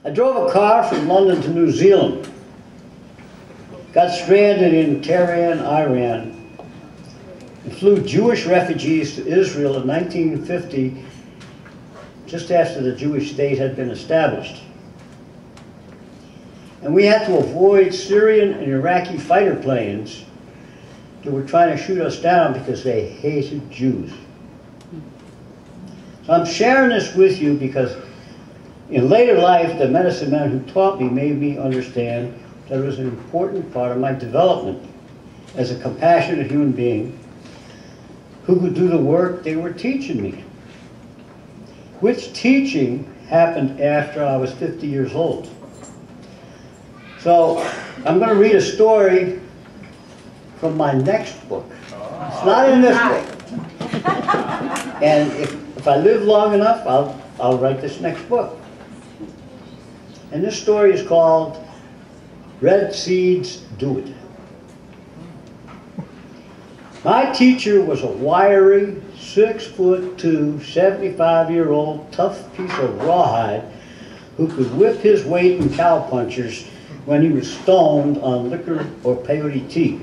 I drove a car from London to New Zealand. Got stranded in Tehran, Iran, and flew Jewish refugees to Israel in 1950, just after the Jewish state had been established. And we had to avoid Syrian and Iraqi fighter planes that were trying to shoot us down because they hated Jews. So I'm sharing this with you because in later life, the medicine men who taught me made me understand that it was an important part of my development as a compassionate human being who could do the work they were teaching me. Which teaching happened after I was 50 years old. So I'm going to read a story from my next book. It's not in this book. And if I live long enough, I'll write this next book. And this story is called Red Seeds Do It. My teacher was a wiry, 6'2", 75-year-old tough piece of rawhide who could whip his weight in cowpunchers when he was stoned on liquor or peyote tea.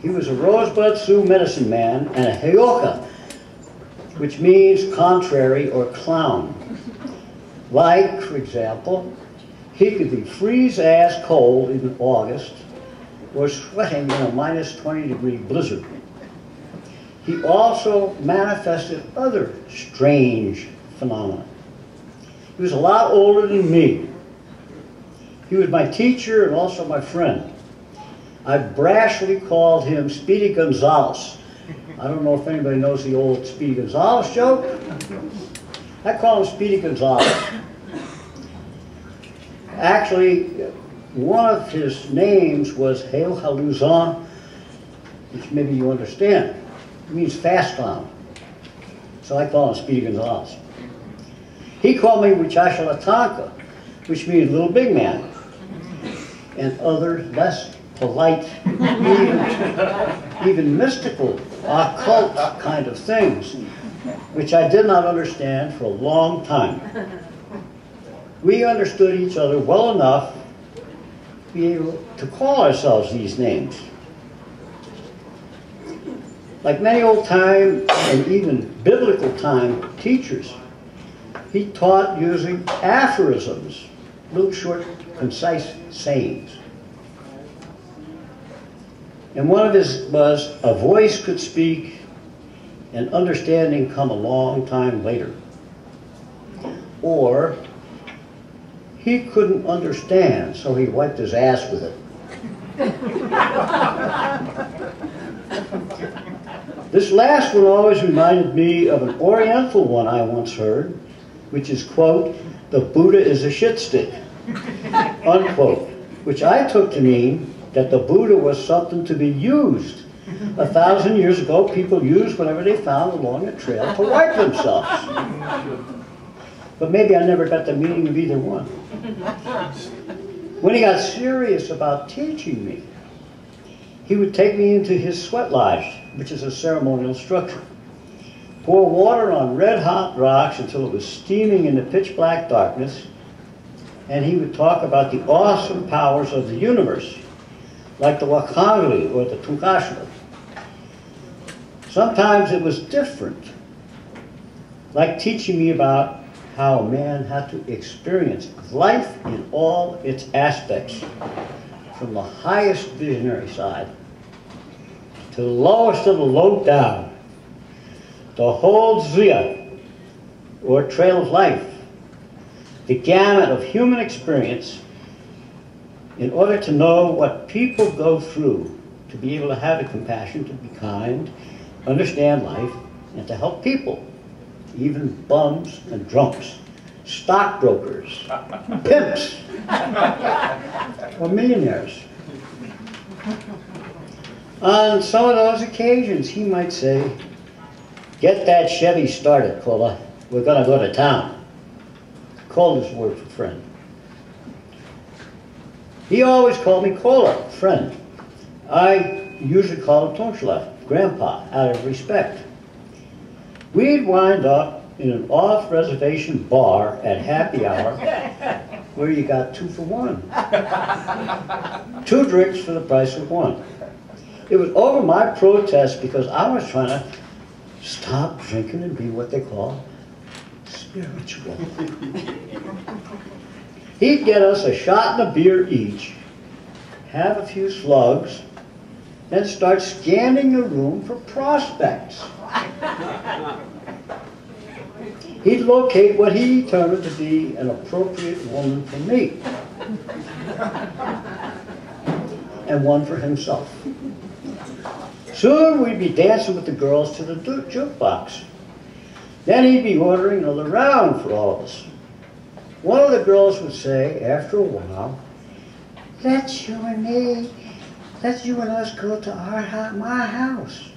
He was a Rosebud Sioux medicine man and a heyoka, which means contrary or clown. Like, for example, he could be freeze-ass cold in August or sweating in a -20-degree blizzard. He also manifested other strange phenomena. He was a lot older than me. He was my teacher and also my friend. I brashly called him Speedy Gonzales. I don't know if anybody knows the old Speedy Gonzales joke. I call him Speedy Gonzales. Actually, one of his names was Hail Haluzan, which maybe you understand. It means fast on. So I call him Speedy Gonzales. He called me Wichashalatanka, which means little big man, and other less polite, even mystical, occult kind of things, which I did not understand for a long time. We understood each other well enough to be able to call ourselves these names. Like many old-time and even biblical-time teachers, he taught using aphorisms, little short, concise sayings. And one of his was, a voice could speak and understanding come a long time later. Or, he couldn't understand, so he wiped his ass with it. This last one always reminded me of an Oriental one I once heard, which is, quote, the Buddha is a shit stick, unquote, which I took to mean that the Buddha was something to be used. 1,000 years ago, people used whatever they found along the trail to wipe themselves. But maybe I never got the meaning of either one. When he got serious about teaching me, he would take me into his sweat lodge, which is a ceremonial structure. Pour water on red-hot rocks until it was steaming in the pitch-black darkness, and he would talk about the awesome powers of the universe, like the Wakangli or the Tunkashla. Sometimes it was different, like teaching me about how a man had to experience life in all its aspects, from the highest visionary side to the lowest of the low down, the whole Zia, or trail of life, the gamut of human experience, in order to know what people go through, to be able to have the compassion, to be kind, understand life, and to help people, even bums and drunks, stockbrokers, pimps, or millionaires. On some of those occasions, he might say, get that Chevy started, Cola. We're going to go to town. Cola's word for friend. He always called me Cola, friend. I usually call him Tonchla, grandpa, out of respect. We'd wind up in an off-reservation bar at happy hour where you got 2 for 1. 2 drinks for the price of 1. It was over my protest because I was trying to stop drinking and be what they call spiritual. He'd get us a shot and a beer each, have a few slugs, then start scanning the room for prospects. He'd locate what he determined to be an appropriate woman for me, and one for himself. Soon we'd be dancing with the girls to the jukebox. Then he'd be ordering another round for all of us. One of the girls would say, after a while, "Let's you and me, let's you and us go to my house,"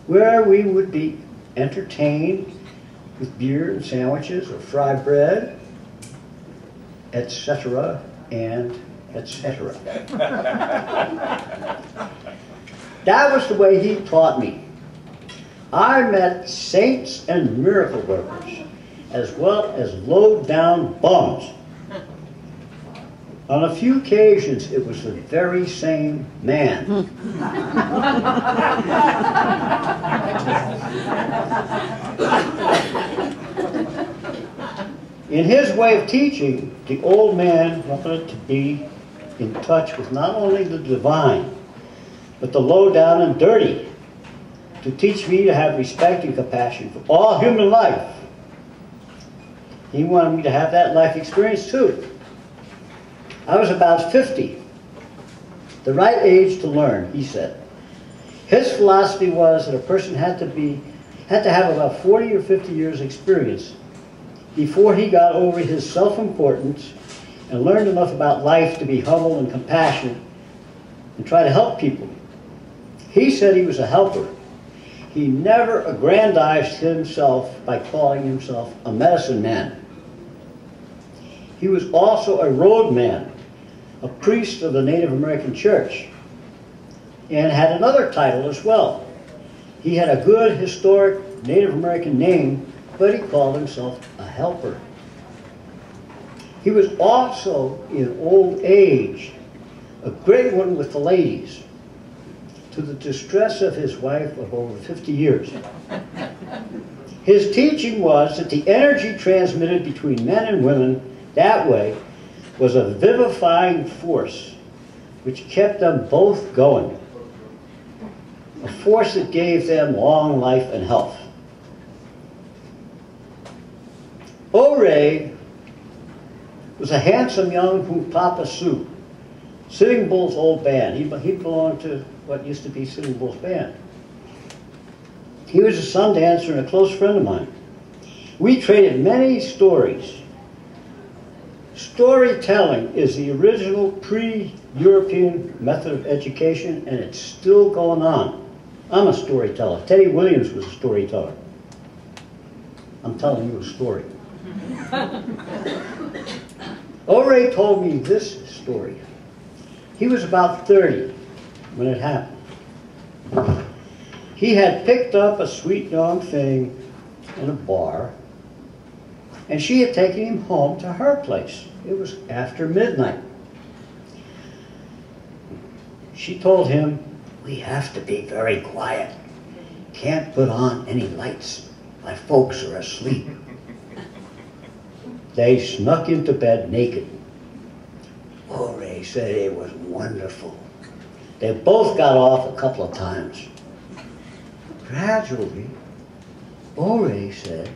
where we would be entertained with beer and sandwiches or fried bread, etc. and etc. That was the way he taught me. I met saints and miracle workers, as well as low-down bums. On a few occasions, it was the very same man. In his way of teaching, the old man wanted to be in touch with not only the divine, but the low down and dirty, to teach me to have respect and compassion for all human life. He wanted me to have that life experience too. I was about 50, the right age to learn, he said. His philosophy was that a person had to have about 40 or 50 years experience before he got over his self-importance and learned enough about life to be humble and compassionate and try to help people. He said he was a helper. He never aggrandized himself by calling himself a medicine man. He was also a roadman, a priest of the Native American Church, and had another title as well. He had a good historic Native American name, but he called himself a helper. He was also, in old age, a great one with the ladies, to the distress of his wife of over 50 years. His teaching was that the energy transmitted between men and women that way was a vivifying force which kept them both going, a force that gave them long life and health. Ore was a handsome young Hunkpapa Sioux, Sitting Bull's old band. He belonged to what used to be Sitting Bull's band. He was a sun dancer and a close friend of mine. We traded many stories. Storytelling is the original pre-European method of education, and it's still going on. I'm a storyteller. Teddy Williams was a storyteller. I'm telling you a story. Ore told me this story. He was about 30 when it happened. He had picked up a sweet young thing in a bar, and she had taken him home to her place. It was after midnight. She told him, "We have to be very quiet. Can't put on any lights. My folks are asleep." They snuck into bed naked. Ore said it was wonderful. They both got off a couple of times. Gradually, Ore said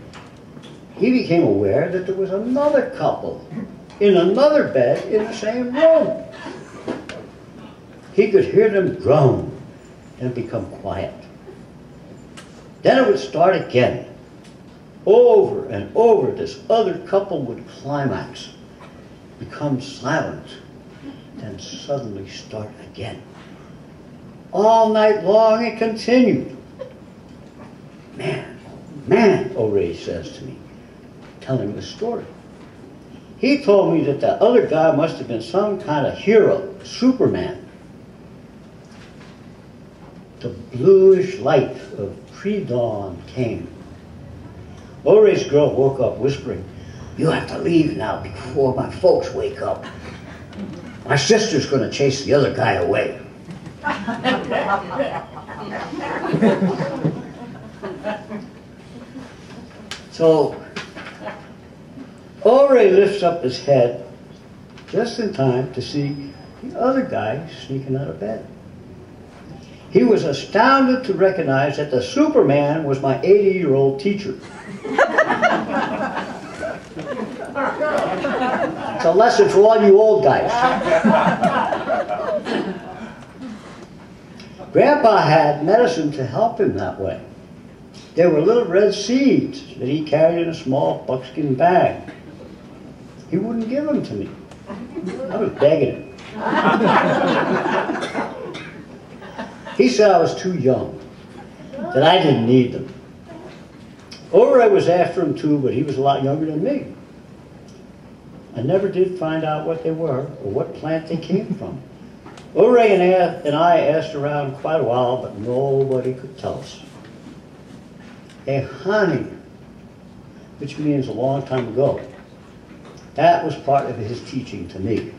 he became aware that there was another couple in another bed in the same room. He could hear them groan and become quiet. Then it would start again. Over and over, this other couple would climax, become silent, then suddenly start again. All night long it continued. Man, Ore says to me, telling the story. He told me that the other guy must have been some kind of hero, Superman. The bluish light of pre-dawn came. Oray's girl woke up whispering, "You have to leave now before my folks wake up. My sister's going to chase the other guy away." So, Oray lifts up his head just in time to see the other guy sneaking out of bed. He was astounded to recognize that the Superman was my 80-year-old teacher. It's a lesson for all you old guys. Grandpa had medicine to help him that way. There were little red seeds that he carried in a small buckskin bag. He wouldn't give them to me. I was begging him. He said I was too young, that I didn't need them. Oray was after him too, but he was a lot younger than me. I never did find out what they were or what plant they came from. Oray and I asked around quite a while, but nobody could tell us. Ehani, which means a long time ago, that was part of his teaching to me.